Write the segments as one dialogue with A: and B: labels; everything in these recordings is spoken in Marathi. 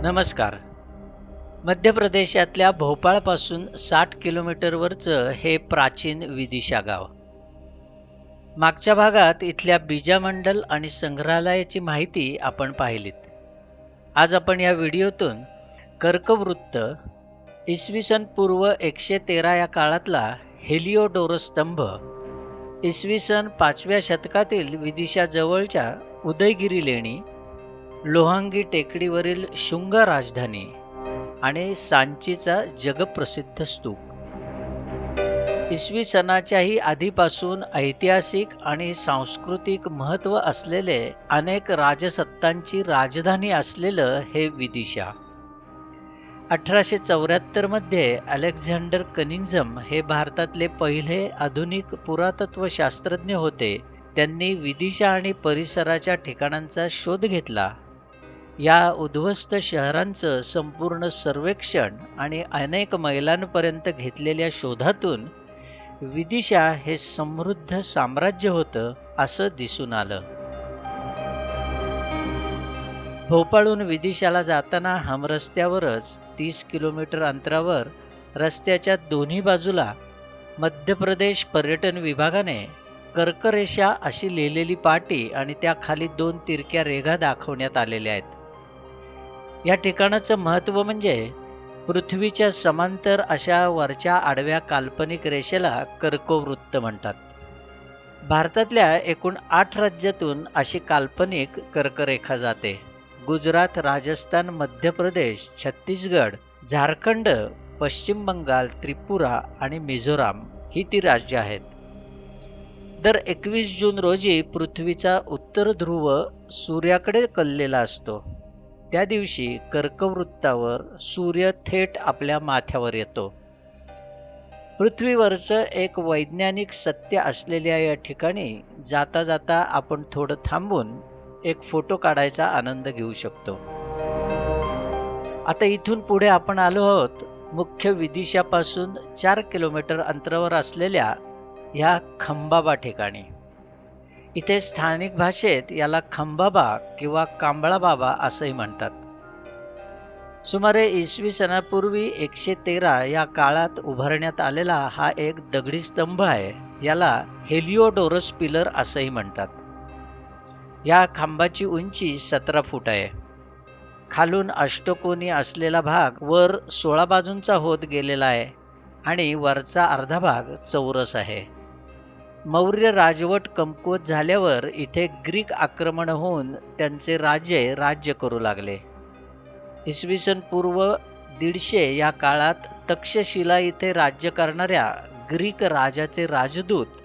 A: नमस्कार. मध्य प्रदेशातल्या भोपाळपासून 60 किलोमीटरवरचं हे प्राचीन विदिशा गाव. मागच्या भागात इथल्या बीजामंडल आणि संग्रहालयाची माहिती आपण पाहिलीत. आज आपण या व्हिडिओतून कर्कवृत्त, इसवी सन पूर्व 113 या काळातला हेलिओडोरस स्तंभ, इसवी सन 5व्या शतकातील विदिशा जवळच्या उदयगिरी लेणी, लोहांगी टेकडीवरील शुंग राजधानी आणि सांचीचा जगप्रसिद्ध स्तूप. इसवी सनाच्याही आधीपासून ऐतिहासिक आणि सांस्कृतिक महत्त्व असलेले अनेक राजसत्तांची राजधानी असलेलं हे विदिशा. 1874 मध्ये अलेक्झांडर कनिंघम हे भारतातले पहिले आधुनिक पुरातत्व शास्त्रज्ञ होते. त्यांनी विदिशा आणि परिसराच्या ठिकाणांचा शोध घेतला. या उद्ध्वस्त शहरांचं संपूर्ण सर्वेक्षण आणि अनेक मैलांपर्यंत घेतलेल्या शोधातून विदिशा हे समृद्ध साम्राज्य होतं असं दिसून आलं. भोपाळहून विदिशाला जाताना हमरस्त्यावरच 30 किलोमीटर अंतरावर रस्त्याच्या दोन्ही बाजूला मध्य प्रदेश पर्यटन विभागाने कर्करेषा अशी लिहिलेली पाटी आणि त्याखाली 2 तिरक्या रेघा दाखवण्यात आलेल्या आहेत. या ठिकाणाचं महत्त्व म्हणजे पृथ्वीच्या समांतर अशा वरच्या आडव्या काल्पनिक रेषेला कर्कवृत्त म्हणतात. भारतातल्या एकूण 8 राज्यातून अशी काल्पनिक कर्करेखा जाते. गुजरात, राजस्थान, मध्य प्रदेश, छत्तीसगड, झारखंड, पश्चिम बंगाल, त्रिपुरा आणि मिझोराम ही ती राज्य आहेत. दर 21 जून रोजी पृथ्वीचा उत्तर ध्रुव सूर्याकडे कललेला असतो. त्या दिवशी कर्कवृत्तावर सूर्य थेट आपल्या माथ्यावर येतो. पृथ्वीवरचं एक वैज्ञानिक सत्य असलेल्या या ठिकाणी जाता जाता आपण थोडं थांबून एक फोटो काढायचा आनंद घेऊ शकतो. आता इथून पुढे आपण आलो आहोत मुख्य विदिशापासून 4 किलोमीटर अंतरावर असलेल्या ह्या खंबाबा ठिकाणी. इथे स्थानिक भाषेत याला खंबाबा किंवा कांबळा बाबा असंही म्हणतात. सुमारे इसवी सनापूर्वी 113 या काळात उभारण्यात आलेला हा एक दगडी स्तंभ आहे. याला हेलिओडोरस पिलर असंही म्हणतात. या खांबाची उंची 17 फूट आहे. खालून अष्टकोनी असलेला भाग वर 16 बाजूंचा होत गेलेला आहे आणि वरचा अर्धा भाग चौरस आहे. मौर्य राजवट कमकुवत झाल्यावर इथे ग्रीक आक्रमण होऊन त्यांचे राजे राज्य करू लागले. इसवी सन पूर्व 150 या काळात तक्षशिला इथे राज्य करणाऱ्या ग्रीक राजाचे राजदूत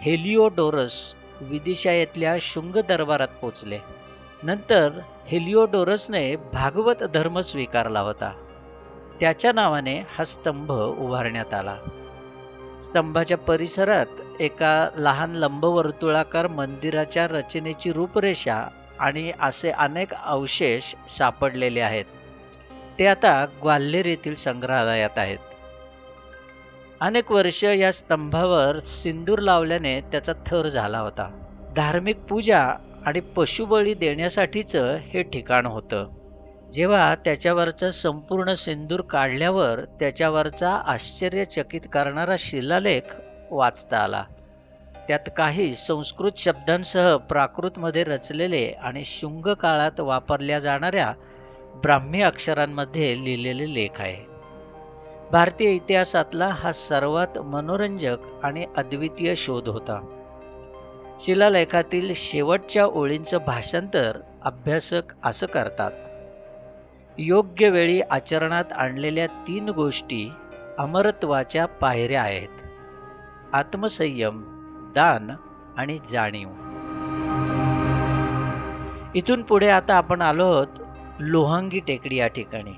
A: हेलिओडोरस विदिशा येथल्या शुंग दरबारात पोचले. नंतर हेलिओडोरसने भागवत धर्म स्वीकारला होता. त्याच्या नावाने हा स्तंभ उभारण्यात आला. स्तंभाच्या परिसरात एका लहान लंबवर्तुळाकार मंदिराच्या रचनेची रूपरेषा आणि असे अनेक अवशेष सापडलेले आहेत. ते आता ग्वाल्हेर येथील संग्रहालयात आहेत. अनेक वर्ष या स्तंभावर सिंदूर लावल्याने त्याचा थर झाला होता. धार्मिक पूजा आणि पशुबळी देण्यासाठीचं हे ठिकाण होतं. जेव्हा त्याच्यावरचा संपूर्ण सिंदूर काढल्यावर त्याच्यावरचा आश्चर्यचकित करणारा शिलालेख वाचता आला. त्यात काही संस्कृत शब्दांसह प्राकृतमध्ये रचलेले आणि शुंग काळात वापरल्या जाणाऱ्या ब्राह्मी अक्षरांमध्ये लिहिलेले लेख आहे. भारतीय इतिहासातला हा सर्वात मनोरंजक आणि अद्वितीय शोध होता. शिलालेखातील शेवटच्या ओळींचं भाषांतर अभ्यासक असं करतात: योग्य वेळी आचरणात आणलेल्या 3 गोष्टी अमरत्वाच्या पायऱ्या आहेत: आत्मसंयम, दान आणि जाणीव. इथून पुढे आता आपण आलो आहोत लोहांगी टेकडी या ठिकाणी.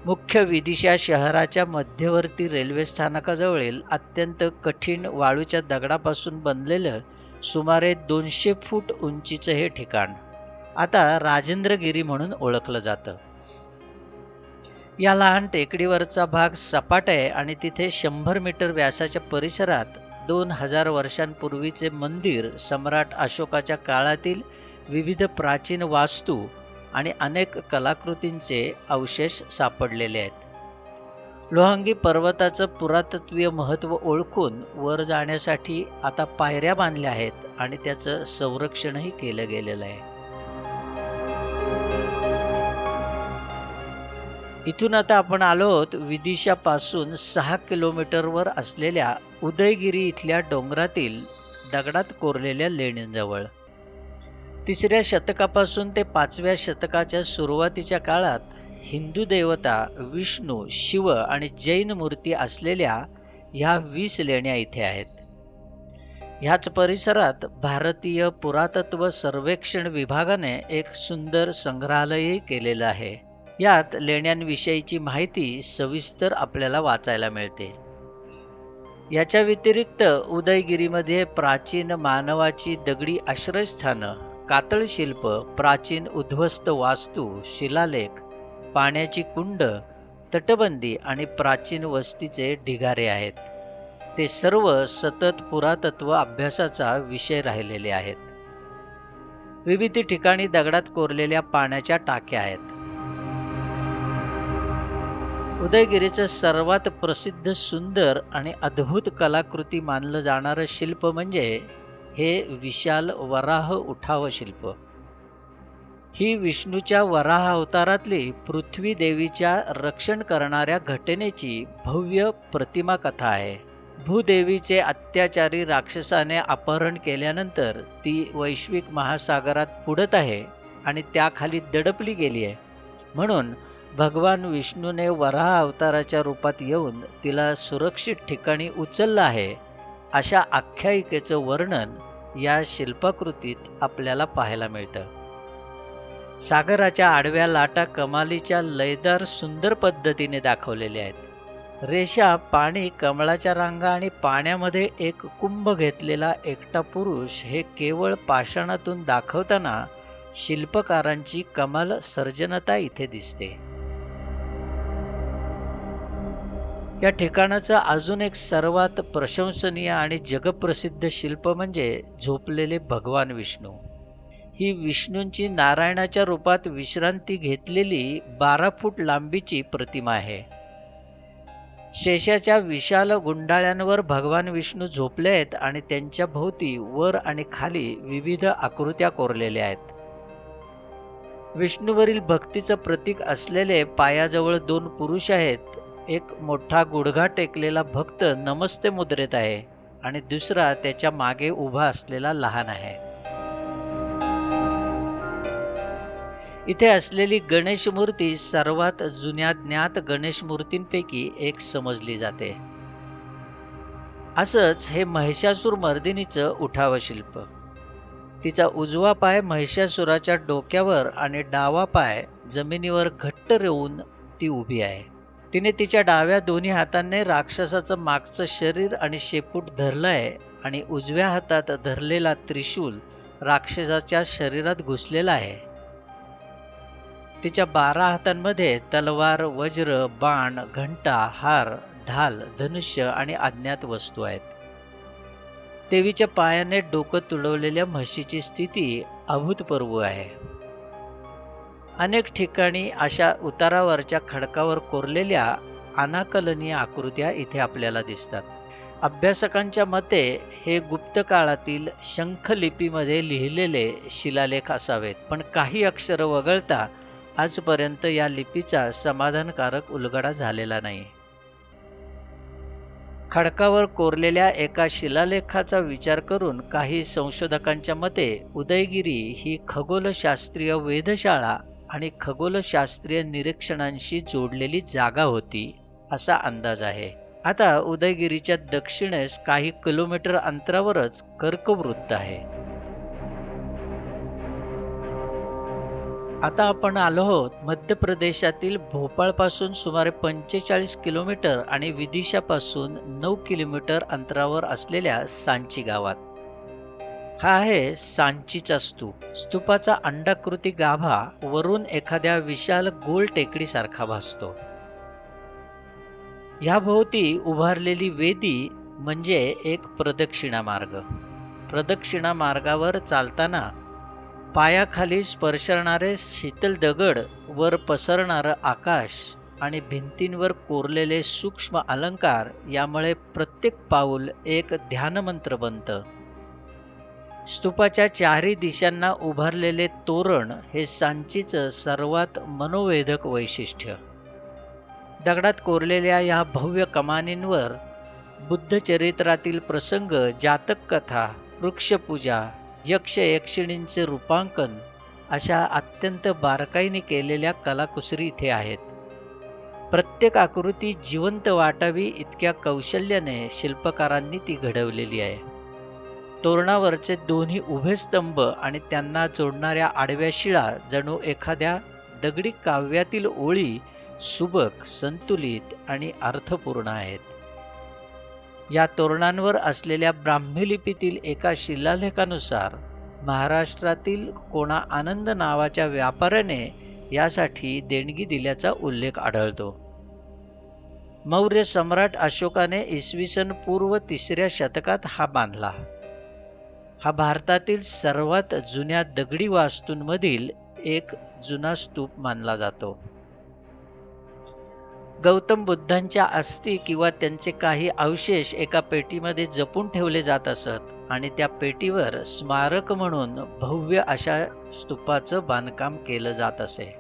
A: मुख्य विदिशा शहराच्या मध्यवर्ती रेल्वे स्थानकाजवळील अत्यंत कठीण वाळूच्या दगडापासून बनलेलं सुमारे 200 फूट उंचीचं हे ठिकाण आता राजेंद्रगिरी म्हणून ओळखलं जातं. या लहान टेकडीवरचा भाग सपाट आहे आणि तिथे 100 मीटर व्यासाच्या परिसरात 2000 वर्षांपूर्वीचे मंदिर, सम्राट अशोकाच्या काळातील विविध प्राचीन वास्तू आणि अनेक कलाकृतींचे अवशेष सापडलेले आहेत. लोहंगी पर्वताचं पुरातत्वीय महत्त्व ओळखून वर जाण्यासाठी आता पायऱ्या बांधल्या आहेत आणि त्याचं संरक्षणही केलं गेलेलं आहे. इथून आता आपण आलो आहोत विदिशापासून 6 किलोमीटरवर असलेल्या उदयगिरी इथल्या डोंगरातील दगडात कोरलेल्या लेण्यांजवळ. 3ऱ्या शतकापासून ते 5व्या शतकाच्या सुरुवातीच्या काळात हिंदू देवता विष्णू, शिव आणि जैन मूर्ती असलेल्या ह्या 20 लेण्या इथे आहेत. ह्याच परिसरात भारतीय पुरातत्व सर्वेक्षण विभागाने एक सुंदर संग्रहालयही केलेलं आहे. यात लेण्यांविषयीची माहिती सविस्तर आपल्याला वाचायला मिळते. याच्या व्यतिरिक्त उदयगिरीमध्ये प्राचीन मानवाची दगडी आश्रयस्थानं, कातळ शिल्प, प्राचीन उद्ध्वस्त वास्तू, शिलालेख, पाण्याची कुंड, तटबंदी आणि प्राचीन वस्तीचे ढिगारे आहेत. ते सर्व सतत पुरातत्व अभ्यासाचा विषय राहिलेले आहेत. विविध ठिकाणी दगडात कोरलेल्या पाण्याच्या टाक्या आहेत. उदयगिरीचं सर्वात प्रसिद्ध, सुंदर आणि अद्भुत कलाकृती मानलं जाणारं शिल्प म्हणजे हे विशाल वराह उठाव शिल्प. ही विष्णूच्या वराह अवतारातली पृथ्वी देवीच्या रक्षण करणाऱ्या घटनेची भव्य प्रतिमा कथा आहे. भूदेवीचे अत्याचारी राक्षसाने अपहरण केल्यानंतर ती वैश्विक महासागरात बुडत आहे आणि त्याखाली दडपली गेली आहे. म्हणून भगवान विष्णूने वराह अवताराच्या रूपात येऊन तिला सुरक्षित ठिकाणी उचललं आहे, अशा आख्यायिकेचं वर्णन या शिल्पाकृतीत आपल्याला पाहायला मिळतं. सागराच्या आडव्या लाटा कमालीच्या लयदार सुंदर पद्धतीने दाखवलेल्या आहेत. रेषा, पाणी, कमळाच्या रांगा आणि पाण्यामध्ये एक कुंभ घेतलेला एकटा पुरुष हे केवळ पाषाणातून दाखवताना शिल्पकारांची कमाल सर्जनता इथे दिसते. या ठिकाणाचं अजून एक सर्वात प्रशंसनीय आणि जगप्रसिद्ध शिल्प म्हणजे झोपलेले भगवान विष्णू. ही विष्णूंची नारायणाच्या रूपात विश्रांती घेतलेली 12 फूट लांबीची प्रतिमा आहे. शेषाच्या विशाल गुंडाळ्यांवर भगवान विष्णू झोपले आहेत आणि त्यांच्या भोवती वर आणि खाली विविध आकृत्या कोरलेल्या आहेत. विष्णूवरील भक्तीचं प्रतीक असलेले पायाजवळ 2 पुरुष आहेत. एक मोठा गुडघा टेकलेला भक्त नमस्ते मुद्रेत आहे आणि दुसरा त्याच्या मागे उभा असलेला लहान आहे. इथे असलेली गणेश मूर्ती सर्वात जुन्या ज्ञात गणेश मूर्तींपैकी एक समजली जाते. असंच हे महिषासूर मर्दिनीचं उठाव शिल्प. तिचा उजवा पाय महिषासुराच्या डोक्यावर आणि डावा पाय जमिनीवर घट्ट रोवून ती उभी आहे. तिने तिच्या डाव्या दोन्ही हातांनी राक्षसाचं मागचं शरीर आणि शेपूट धरलं आहे आणि उजव्या हातात धरलेला त्रिशूल राक्षसाच्या शरीरात घुसलेला आहे. तिच्या 12 हातांमध्ये तलवार, वज्र, बाण, घंटा, हार, ढाल, धनुष्य आणि अज्ञात वस्तू आहेत. देवीच्या पायाने डोकं तुडवलेल्या म्हशीची स्थिती अभूतपूर्व आहे. अनेक ठिकाणी अशा उतारावरच्या खडकावर कोरलेल्या अनाकलनीय आकृत्या इथे आपल्याला दिसतात. अभ्यासकांच्या मते हे गुप्त काळातील शंखलिपीमध्ये लिहिलेले शिलालेख असावेत, पण काही अक्षर वगळता आजपर्यंत या लिपीचा समाधानकारक उलगडा झालेला नाही. खडकावर कोरलेल्या एका शिलालेखाचा विचार करून काही संशोधकांच्या मते उदयगिरी ही खगोलशास्त्रीय वेधशाळा आणि खगोलशास्त्रीय निरीक्षणांशी जोडलेली जागा होती असा अंदाज आहे. आता उदयगिरीच्या दक्षिणेस काही किलोमीटर अंतरावरच कर्कवृत्त आहे. आता आपण आलो आहोत मध्य प्रदेशातील भोपाळपासून सुमारे 45 किलोमीटर आणि विदिशापासून 9 किलोमीटर अंतरावर असलेल्या सांची गावात. हा आहे सांचीचा स्तूप. स्तूपाचा अंडाकृती गाभा वरून एखाद्या विशाल गोल टेकडीसारखा भासतो. ह्याभोवती उभारलेली वेदी म्हणजे एक प्रदक्षिणा मार्ग. प्रदक्षिणा मार्गावर चालताना पायाखाली स्पर्शणारे शीतल दगड, वर पसरणारं आकाश आणि भिंतींवर कोरलेले सूक्ष्म अलंकार यामुळे प्रत्येक पाऊल एक ध्यानमंत्र बनतं. स्तूपाच्या चारही दिशांना उभारलेले तोरण हे सांचीचं सर्वात मनोवेधक वैशिष्ट्य. दगडात कोरलेल्या या भव्य कमानींवर बुद्धचरित्रातील प्रसंग, जातक कथा, वृक्षपूजा, यक्ष यक्षिणींचे रूपांकन अशा अत्यंत बारकाईने केलेल्या कलाकुसरी इथे आहेत. प्रत्येक आकृती जिवंत वाटावी इतक्या कौशल्याने शिल्पकारांनी ती घडवलेली आहे. तोरणावरचे दोन्ही उभे स्तंभ आणि त्यांना जोडणाऱ्या आडव्या शिळा जणू एखाद्या दगडी काव्यातील ओळी सुबक, संतुलित आणि अर्थपूर्ण आहेत. या तोरणांवर असलेल्या ब्राह्मी लिपीतील एका शिलालेखानुसार महाराष्ट्रातील कोणा आनंद नावाच्या व्यापाऱ्याने यासाठी देणगी दिल्याचा उल्लेख आढळतो. मौर्य सम्राट अशोकाने इसवी सन पूर्व 3ऱ्या शतकात हा बांधला. हा भारतातील सर्वात जुन्या दगडी वास्तूंमधील एक जुना स्तूप मानला जातो. गौतम बुद्धांच्या अस्थी किंवा त्यांचे काही अवशेष एका पेटीमध्ये जपून ठेवले जात असत आणि त्या पेटीवर स्मारक म्हणून भव्य अशा स्तूपाचं बांधकाम केलं जात असे.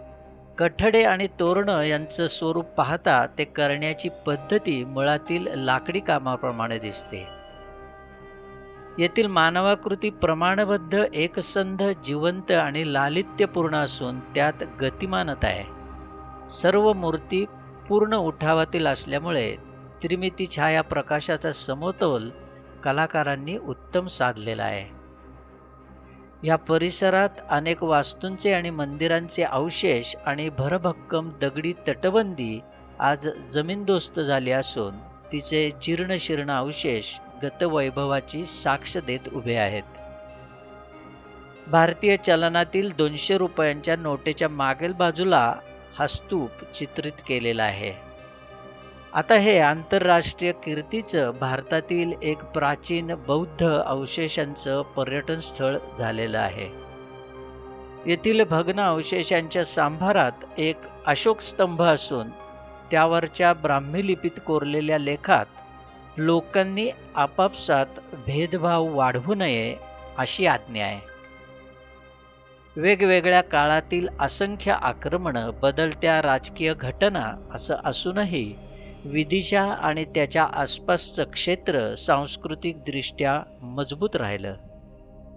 A: कठडे आणि तोरणं यांचं स्वरूप पाहता ते करण्याची पद्धती मुळातील लाकडी कामाप्रमाणे दिसते. येथील मानवाकृती प्रमाणबद्ध, एकसंध, जिवंत आणि लालित्यपूर्ण असून त्यात गतिमानता आहे. सर्व मूर्ती पूर्ण उठावातील असल्यामुळे त्रिमिती छाया प्रकाशाचा समतोल कलाकारांनी उत्तम साधलेला आहे. या परिसरात अनेक वास्तूंचे आणि मंदिरांचे अवशेष आणि भरभक्कम दगडी तटबंदी आज जमीनदोस्त झाली असून तिचे जीर्णशीर्ण अवशेष गतवैभवाची साक्ष देत उभे आहेत. भारतीय चलनातील 200 रुपयांच्या नोटेच्या मागील बाजूला हा स्तूप चित्रित केलेला आहे. आता हे आंतरराष्ट्रीय कीर्तीचं भारतातील एक प्राचीन बौद्ध अवशेषांचं पर्यटन स्थळ झालेलं आहे. येथील भग्न अवशेषांच्या सांभारात एक अशोक स्तंभ असून त्यावरच्या ब्राह्मी लिपीत कोरलेल्या लेखात लोकांनी आपापसात भेदभाव वाढवू नये अशी आज्ञा आहे. वेगवेगळ्या काळातील असंख्य आक्रमणं, बदलत्या राजकीय घटना असं असूनही विदिशा आणि त्याच्या आसपासचं क्षेत्र सांस्कृतिकदृष्ट्या मजबूत राहिलं.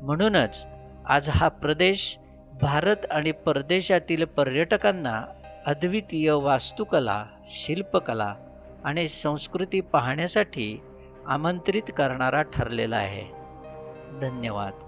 A: म्हणूनच आज हा प्रदेश भारत आणि परदेशातील पर्यटकांना अद्वितीय वास्तुकला, शिल्पकला आणि संस्कृती पाहण्यासाठी आमंत्रित करणारा ठरलेला आहे. धन्यवाद.